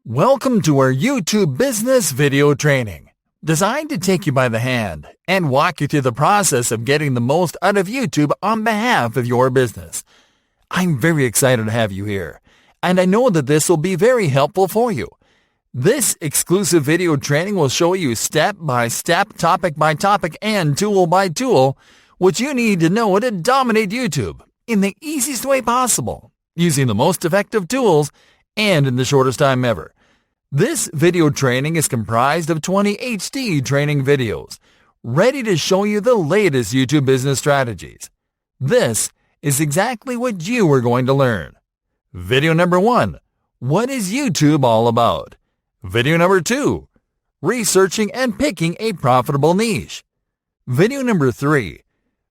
Welcome to our YouTube business video training, designed to take you by the hand and walk you through the process of getting the most out of YouTube on behalf of your business. I'm very excited to have you here, and I know that this will be very helpful for you. This exclusive video training will show you step by step, topic by topic, and tool by tool what you need to know to dominate YouTube in the easiest way possible, using the most effective tools and in the shortest time ever. This video training is comprised of 20 HD training videos, ready to show you the latest YouTube business strategies. This is exactly what you are going to learn. Video number 1, what is YouTube all about? Video number 2, researching and picking a profitable niche. Video number 3,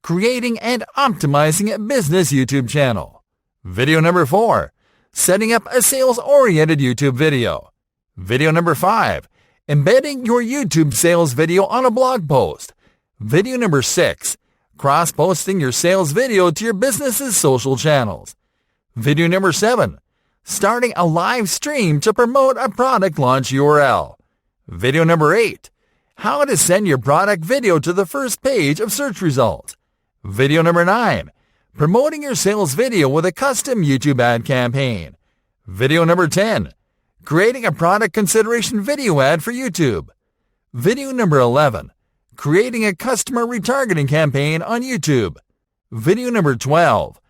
creating and optimizing a business YouTube channel. Video number 4, setting up a sales-oriented YouTube video. Video number 5, embedding your YouTube sales video on a blog post. Video number 6, cross-posting your sales video to your business's social channels. Video number 7, starting a live stream to promote a product launch URL. Video number 8, how to send your product video to the first page of search results. Video number 9, promoting your sales video with a custom YouTube ad campaign. Video number 10, creating a product consideration video ad for YouTube. Video number 11, creating a customer retargeting campaign on YouTube. Video number 12,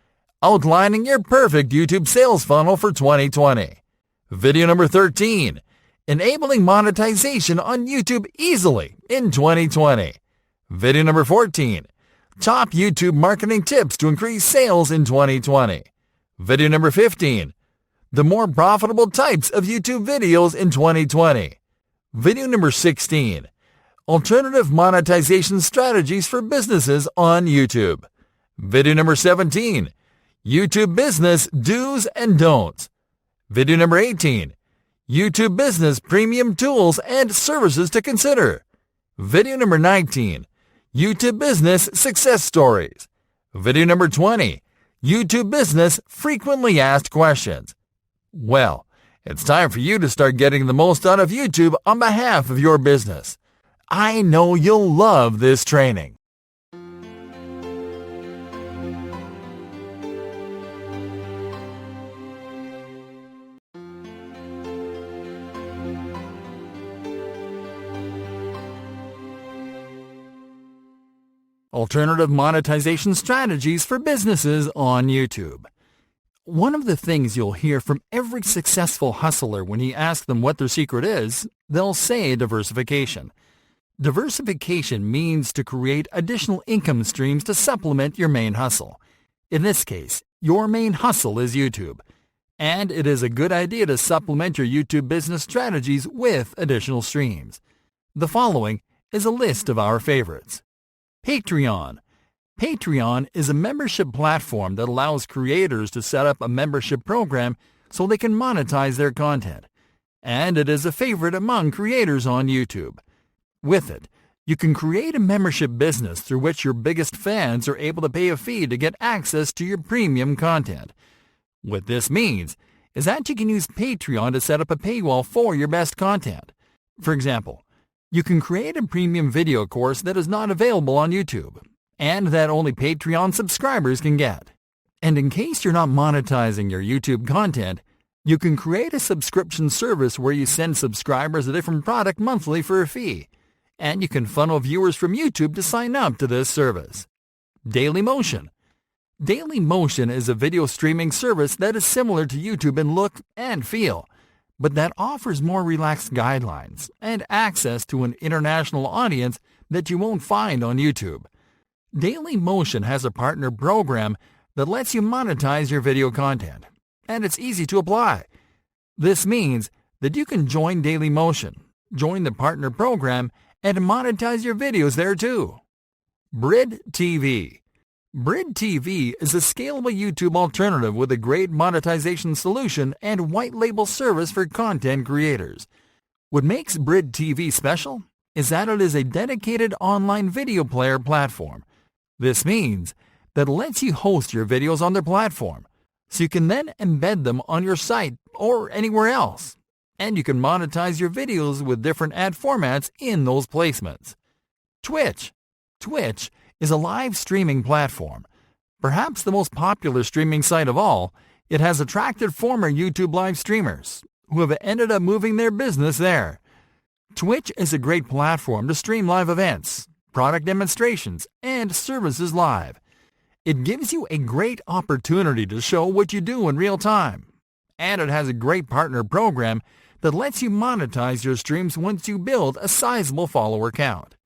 outlining your perfect YouTube sales funnel for 2020. Video number 13, enabling monetization on YouTube easily in 2020. Video number 14, top YouTube marketing tips to increase sales in 2020. Video number 15, the more profitable types of YouTube videos in 2020. Video number 16, alternative monetization strategies for businesses on YouTube. Video number 17, YouTube business do's and don'ts. Video number 18, YouTube business premium tools and services to consider. Video number 19, YouTube business success stories. Video number 20, YouTube business frequently asked questions. Well, it's time for you to start getting the most out of YouTube on behalf of your business. I know you'll love this training. Alternative monetization strategies for businesses on YouTube. One of the things you'll hear from every successful hustler when you ask them what their secret is, they'll say diversification. Diversification means to create additional income streams to supplement your main hustle. In this case, your main hustle is YouTube, and it is a good idea to supplement your YouTube business strategies with additional streams. The following is a list of our favorites. Patreon. Patreon is a membership platform that allows creators to set up a membership program so they can monetize their content, and it is a favorite among creators on YouTube. With it, you can create a membership business through which your biggest fans are able to pay a fee to get access to your premium content. What this means is that you can use Patreon to set up a paywall for your best content. For example, you can create a premium video course that is not available on YouTube, and that only Patreon subscribers can get. And in case you're not monetizing your YouTube content, you can create a subscription service where you send subscribers a different product monthly for a fee, and you can funnel viewers from YouTube to sign up to this service. Dailymotion. Dailymotion is a video streaming service that is similar to YouTube in look and feel, but that offers more relaxed guidelines and access to an international audience that you won't find on YouTube. Dailymotion has a partner program that lets you monetize your video content, and it's easy to apply. This means that you can join Dailymotion, join the partner program, and monetize your videos there too. Brid TV. Brid TV is a scalable YouTube alternative with a great monetization solution and white label service for content creators. What makes Brid TV special is that it is a dedicated online video player platform. This means that it lets you host your videos on their platform, so you can then embed them on your site or anywhere else. and you can monetize your videos with different ad formats in those placements. Twitch. Twitch is a live streaming platform. Perhaps the most popular streaming site of all, it has attracted former YouTube live streamers who have ended up moving their business there. Twitch is a great platform to stream live events, product demonstrations, and services live. It gives you a great opportunity to show what you do in real time. And it has a great partner program that lets you monetize your streams once you build a sizable follower count.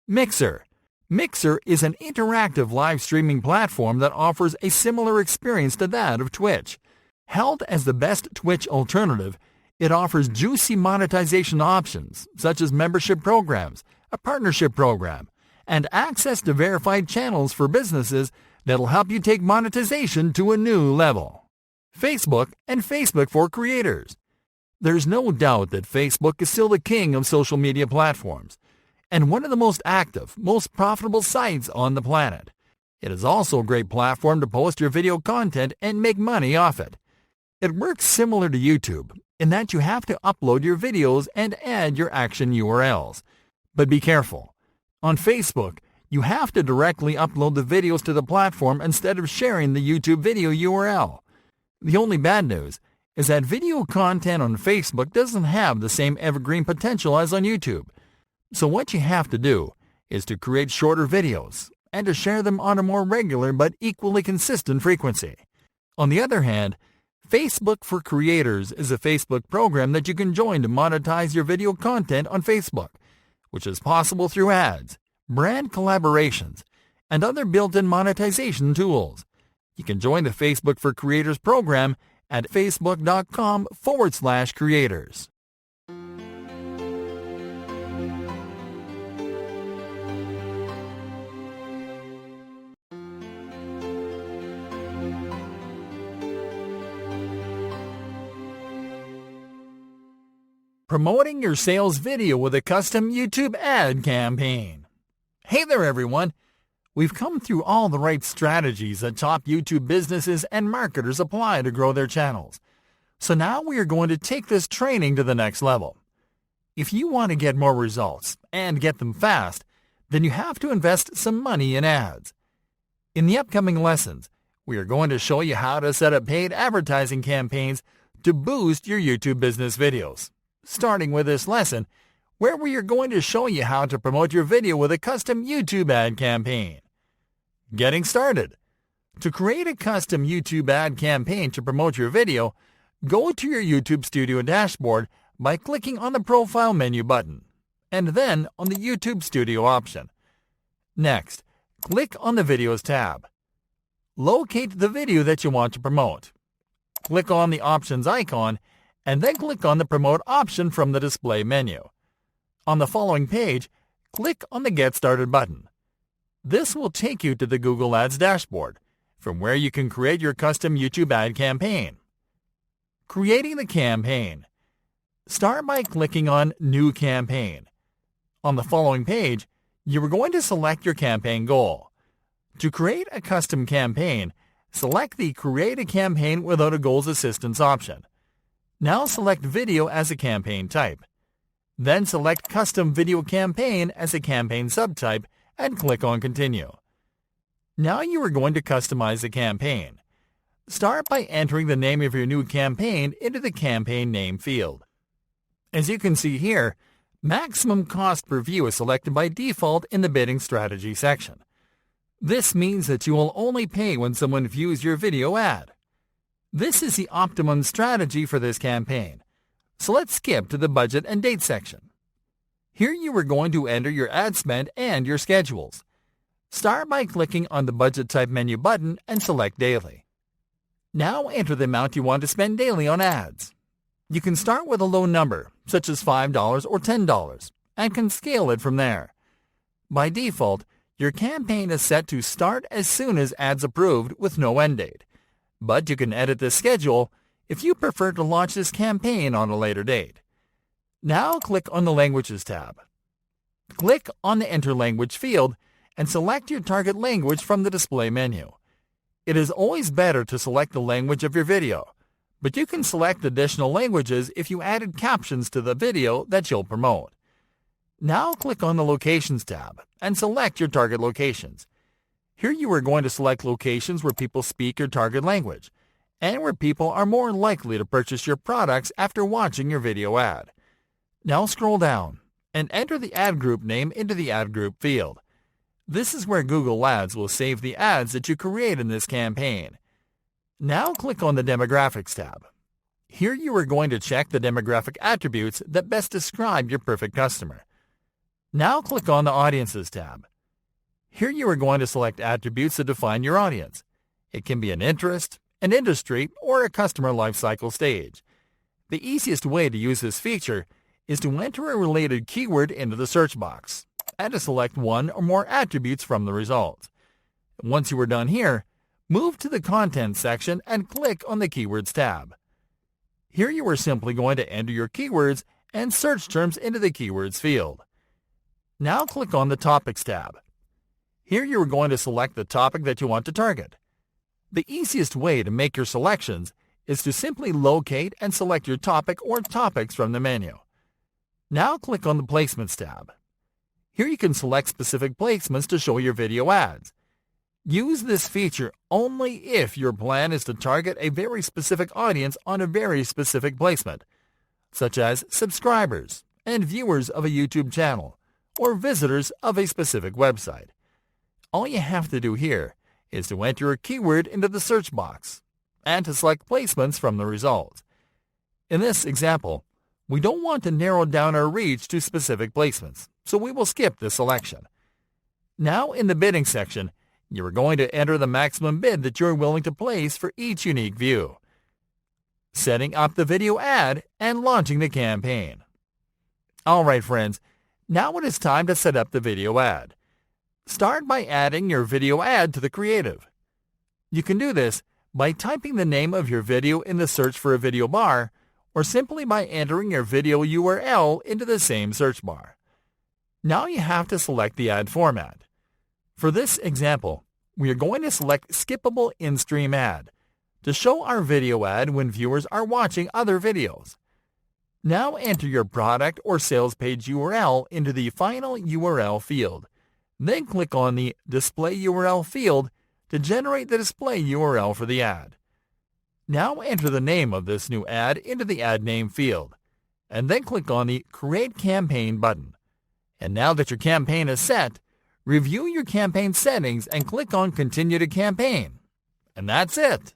Mixer. Mixer is an interactive live streaming platform that offers a similar experience to that of Twitch. Held as the best Twitch alternative, it offers juicy monetization options such as membership programs, a partnership program, and access to verified channels for businesses that'll help you take monetization to a new level. Facebook and Facebook for creators. There's no doubt that Facebook is still the king of social media platforms and one of the most active, most profitable sites on the planet. It is also a great platform to post your video content and make money off it. It works similar to YouTube in that you have to upload your videos and add your action URLs. But be careful. On Facebook, you have to directly upload the videos to the platform instead of sharing the YouTube video URL. The only bad news is that video content on Facebook doesn't have the same evergreen potential as on YouTube. So what you have to do is to create shorter videos and to share them on a more regular but equally consistent frequency. On the other hand, Facebook for Creators is a Facebook program that you can join to monetize your video content on Facebook, which is possible through ads, brand collaborations, and other built-in monetization tools. You can join the Facebook for Creators program at facebook.com/creators. Promoting your sales video with a custom YouTube ad campaign. Hey there, everyone. We've come through all the right strategies that top YouTube businesses and marketers apply to grow their channels. So now we are going to take this training to the next level. If you want to get more results and get them fast, then you have to invest some money in ads. In the upcoming lessons, we are going to show you how to set up paid advertising campaigns to boost your YouTube business videos. Starting with this lesson, where we are going to show you how to promote your video with a custom YouTube ad campaign. Getting started. To create a custom YouTube ad campaign to promote your video, go to your YouTube Studio dashboard by clicking on the Profile menu button, and then on the YouTube Studio option. Next, click on the Videos tab. Locate the video that you want to promote. Click on the Options icon, and then click on the Promote option from the display menu. On the following page, click on the Get Started button. This will take you to the Google Ads dashboard, from where you can create your custom YouTube ad campaign. Creating the campaign. Start by clicking on New Campaign. On the following page, you are going to select your campaign goal. To create a custom campaign, select the Create a Campaign Without a Goals Assistance option. Now select Video as a campaign type. Then select Custom Video Campaign as a campaign subtype and click on Continue. Now you are going to customize the campaign. Start by entering the name of your new campaign into the campaign name field. As you can see here, maximum cost per view is selected by default in the bidding strategy section. This means that you will only pay when someone views your video ad. This is the optimum strategy for this campaign. So let's skip to the budget and date section. Here you are going to enter your ad spend and your schedules. Start by clicking on the Budget Type menu button and select Daily. Now enter the amount you want to spend daily on ads. You can start with a low number, such as $5 or $10, and can scale it from there. By default, your campaign is set to start as soon as ads approved with no end date. But you can edit this schedule if you prefer to launch this campaign on a later date. Now click on the Languages tab. Click on the Enter Language field and select your target language from the display menu. It is always better to select the language of your video, But you can select additional languages if you added captions to the video that you'll promote. Now click on the Locations tab and select your target locations. Here you are going to select locations where people speak your target language and where people are more likely to purchase your products after watching your video ad. Now scroll down and enter the ad group name into the ad group field. This is where Google Ads will save the ads that you create in this campaign. Now click on the Demographics tab. Here you are going to check the demographic attributes that best describe your perfect customer. Now click on the Audiences tab. Here you are going to select attributes that define your audience. It can be an interest, an industry, or a customer lifecycle stage. The easiest way to use this feature is to enter a related keyword into the search box and to select one or more attributes from the results. Once you are done here, move to the Content section and click on the Keywords tab. Here you are simply going to enter your keywords and search terms into the Keywords field. Now click on the Topics tab. Here you are going to select the topic that you want to target. The easiest way to make your selections is to simply locate and select your topic or topics from the menu. Now click on the Placements tab. Here you can select specific placements to show your video ads. Use this feature only if your plan is to target a very specific audience on a very specific placement, such as subscribers and viewers of a YouTube channel or visitors of a specific website. All you have to do here is to enter a keyword into the search box and to select placements from the results. In this example, we don't want to narrow down our reach to specific placements, so we will skip this selection. Now in the bidding section, you are going to enter the maximum bid that you're willing to place for each unique view. Setting up the video ad and launching the campaign. Alright friends, now it is time to set up the video ad. Start by adding your video ad to the creative. You can do this by typing the name of your video in the search for a video bar or simply by entering your video URL into the same search bar. Now you have to select the ad format. For this example, we are going to select Skippable In-Stream Ad to show our video ad when viewers are watching other videos. Now enter your product or sales page URL into the final URL field. Then click on the Display URL field to generate the display URL for the ad. Now enter the name of this new ad into the Ad Name field, and then click on the Create Campaign button. And now that your campaign is set, review your campaign settings and click on Continue to Campaign. And that's it.